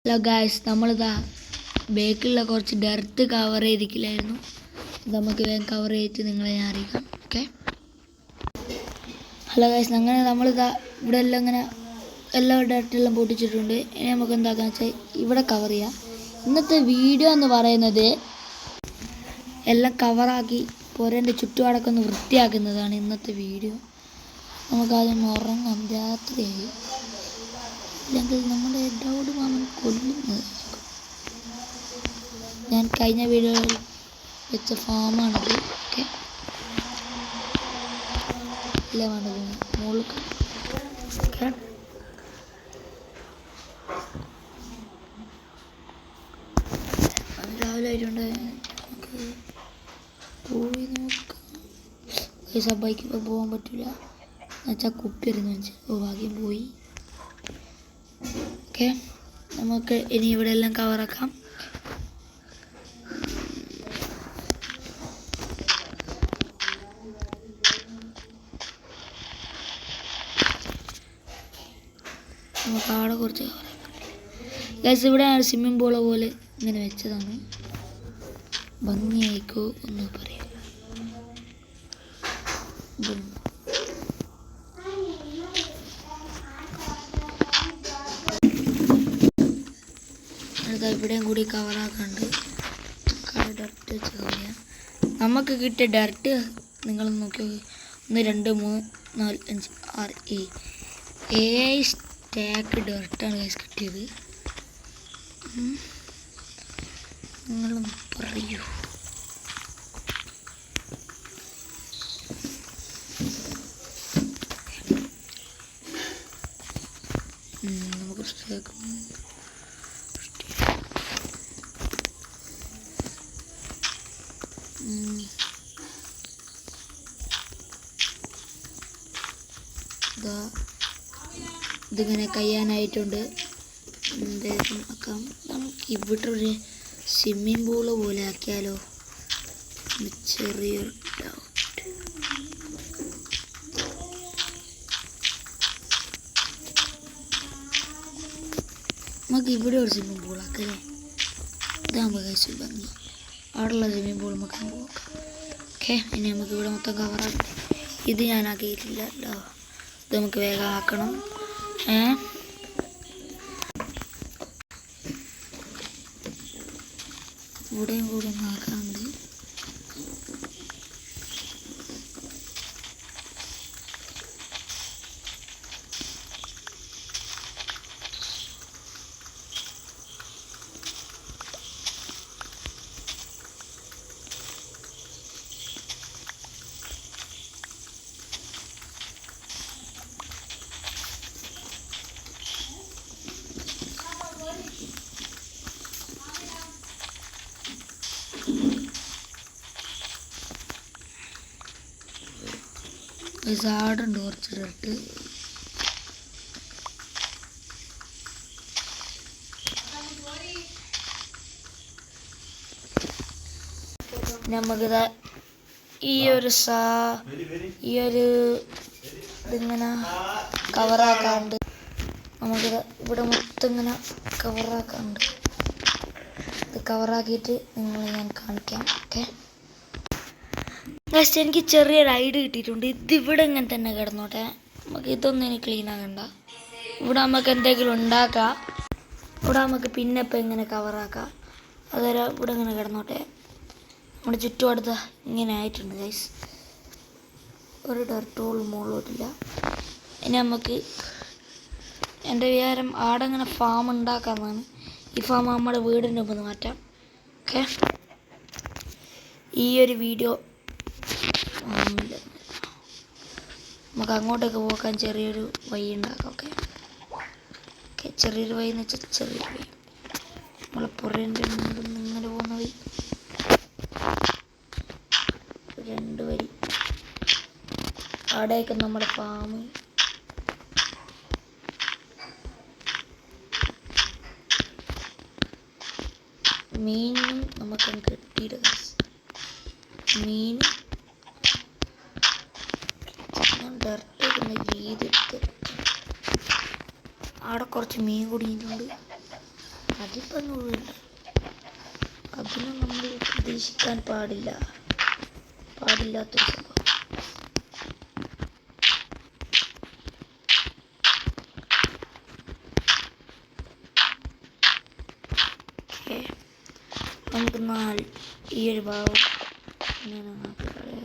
Hello guys, നമ്മളിതാ ബേക്കിലുള്ള കുറച്ച് dirt cover ചെയ്തിട്ടില്ലായിരുന്നു. നമുക്ക് വേഗം കവർ ചെയ്തിട്ട് നിങ്ങളെ ഞാൻ അറിയിക്കാം. ഓക്കെ. ഹലോ ഗായ്സ്, അങ്ങനെ നമ്മളിതാ ഇവിടെ എല്ലാം ഇങ്ങനെ എല്ലാ ഡർട്ടെല്ലാം പൊട്ടിച്ചിട്ടുണ്ട്. ഇനി നമുക്ക് എന്താക്കാന്ന് വെച്ചാൽ ഇവിടെ കവർ ചെയ്യാം. ഇന്നത്തെ വീഡിയോ എന്ന് പറയുന്നത് എല്ലാം കവറാക്കി പുരേൻ്റെ ചുറ്റുപാടൊക്കെ ഒന്ന് വൃത്തിയാക്കുന്നതാണ് ഇന്നത്തെ വീഡിയോ. നമുക്കാദ്യം ഉറങ്ങാം, രാത്രിയായി. ഇല്ലെങ്കിൽ നമ്മുടെ ഡൗഡ് മാമൻ കൊല്ലുന്നത്. ഞാൻ കഴിഞ്ഞ വീഡിയോയിൽ വെച്ച ഫാമാണത്. ഓക്കെ, ഇല്ല വേണ്ടത് മുകളിൽ. ഓക്കെ, രാവിലെ ആയിട്ടുണ്ട്. നമുക്ക് പോയി നോക്കാം. ആ ബൈക്ക് ഇപ്പോൾ പോകാൻ പറ്റില്ല എന്നുവെച്ചാൽ കുപ്പി എറിഞ്ഞു വെച്ചാൽ ഭാഗ്യം പോയി. ഓക്കെ, നമുക്ക് ഇനി ഇവിടെ എല്ലാം കവറാക്കാം. നമുക്ക് അവിടെ കുറച്ച് കവറാക്കാം. ഗൈസ്, ഇവിടെ സ്വിമ്മിംഗ് പൂള് പോലെ ഇങ്ങനെ വെച്ചതാണ്. ഭംഗിയായിക്കോ എന്ന് പറയാം. ഇവിടെയും കൂടി കവറാക്കാണ്ട് ഡർട്ട് വെച്ച് കളയാം. നമുക്ക് കിട്ടിയ ഡർട്ട് നിങ്ങൾ നോക്കി. 1 2 3 4 5 6 7 സ്റ്റാക്ക് ഡർട്ടാണ് ഗൈസ് കിട്ടിയത്. നിങ്ങളൊന്ന് പറയൂ. നമുക്ക് സ്റ്റാക്ക് ഇതിങ്ങനെ കഴിയാനായിട്ടുണ്ട്. എന്തായാലും ആക്കാം. നമുക്ക് ഇവിടെ ഒരു സ്വിമ്മിംഗ് പൂള് പോലെ ആക്കിയാലോ? ചെറിയൊരു ഡൗട്ട്. നമുക്ക് ഇവിടെ ഒരു സ്വിമ്മിംഗ് പൂൾ ആക്കല്ലേ? ഇതാകുമ്പോൾ കഴിച്ചു ഭംഗി. അവിടെയുള്ള സ്വിമ്മിംഗ് പൂൾ നമുക്ക് നോക്കാം. ഓക്കെ, ഇനി നമുക്ക് ഇവിടെ മൊത്തം കവറാക്കാം. ഇത് ഞാൻ ആക്കിയിട്ടില്ലല്ലോ. ഇത് നമുക്ക് വേഗം ആക്കണം. ഇവിടെയും കൂടെ ഒന്ന് ആക്കാണ്ട്. ആടുണ്ട് കുറച്ച് ഡർട്ട്. നമുക്കിത് ഈ ഒരു ഇതിങ്ങനെ കവറാക്കാണ്ട്. നമുക്കിത് ഇവിടെ മൊത്തം ഇങ്ങനെ കവറാക്കാണ്ട്. ഇത് കവറാക്കിയിട്ട് നിങ്ങളെ ഞാൻ കാണിക്കാം. ഓക്കെ, നെക്സ്റ്റ് എനിക്ക് ചെറിയൊരു ഐഡിയ കിട്ടിയിട്ടുണ്ട്. ഇതിവിടെ ഇങ്ങനെ തന്നെ കിടന്നോട്ടെ. നമുക്ക് ഇതൊന്നും ഇനി ക്ലീൻ ആകണ്ട. ഇവിടെ നമുക്ക് എന്തെങ്കിലും ഉണ്ടാക്കാം. ഇവിടെ നമുക്ക് പിന്നെ ഇപ്പം ഇങ്ങനെ കവറാക്കാം. അതുവരെ ഇവിടെ ഇങ്ങനെ കിടന്നോട്ടെ. നമ്മുടെ ചുറ്റുപാടത്ത് ഇങ്ങനെ ആയിട്ടുണ്ട് ഗൈസ്. ഒരു ഡർട്ടോളും മുകളിലോട്ടില്ല. ഇനി നമുക്ക് എൻ്റെ വിചാരം ആടെങ്ങനെ ഫാം ഉണ്ടാക്കാമെന്നാണ്. ഈ ഫാം നമ്മുടെ വീടിൻ്റെ മുമ്പ് മാറ്റാം. ഓക്കെ, ഈ ഒരു വീഡിയോ നമുക്ക് അങ്ങോട്ടേക്ക് പോകാൻ ചെറിയൊരു വഴി ഉണ്ടാക്കാം. ഓക്കെ ഓക്കെ, ചെറിയൊരു വഴി എന്ന് വെച്ചാൽ ചെറിയൊരു വഴി. നമ്മളെ പുറേൻ്റെ ഇങ്ങനെ പോകുന്ന വഴി 2 വരി. അവിടെയൊക്കെ നമ്മുടെ ഫാം. മീനും നമുക്ക് കിട്ടിയിടുക. മീൻ ഡർട്ട് രീതി അവിടെ കുറച്ച് മീൻ കുടിയിട്ടുണ്ട്. അതിപ്പോൾ നൂറുണ്ട്. അതിനും നമ്മൾ പ്രതീക്ഷിക്കാൻ പാടില്ലാത്തൊരു സംഭവം. ഓക്കെ, നമുക്ക് ഈ ഒരു ഭാഗം ഇങ്ങനെ നോക്കി കളയാം.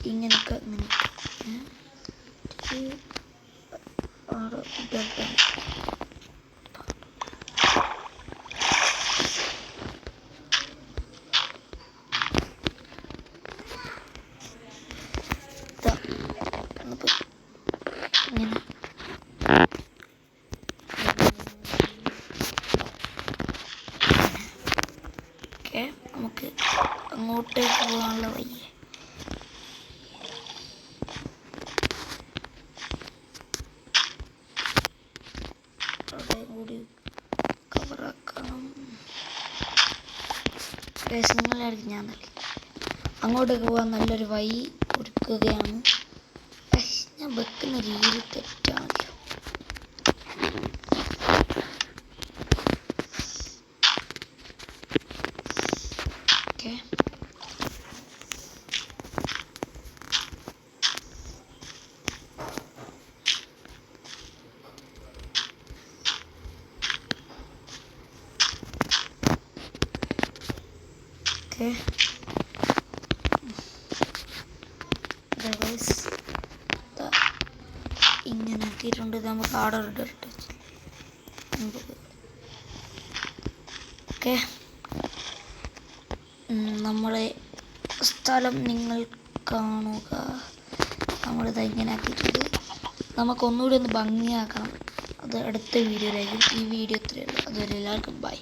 ഇങ്ങനെയൊക്കെ നമുക്ക് അങ്ങോട്ടേക്ക് പോകാനുള്ള വഴി. അവിടെ കൂടി കവറാക്കണം. നിങ്ങളായിരിക്കും ഞാൻ നൽകി അങ്ങോട്ടേക്ക് പോകാൻ നല്ലൊരു വഴി ഒരുക്കുകയാണ്. ഞാൻ വെക്കുന്ന രീതി തെറ്റാണല്ലോ. ഓക്കെ, ഓക്കെ, ഇങ്ങനെ ആക്കിയിട്ടുണ്ട്. നമുക്ക് ആർഡർ ഇട്ടിട്ട് ഓക്കെ, നമ്മളെ സ്ഥലം നിങ്ങൾ കാണുക. നമ്മളിത് ഇങ്ങനെ ആക്കിയിട്ടുണ്ട്. നമുക്കൊന്നുകൂടി ഒന്ന് ഭംഗിയാക്കണം. അത് അടുത്ത വീഡിയോയിലായിരിക്കും. ഈ വീഡിയോ ഇത്രയേ ഉള്ളൂ. അതുവരെ എല്ലാവർക്കും ബൈ.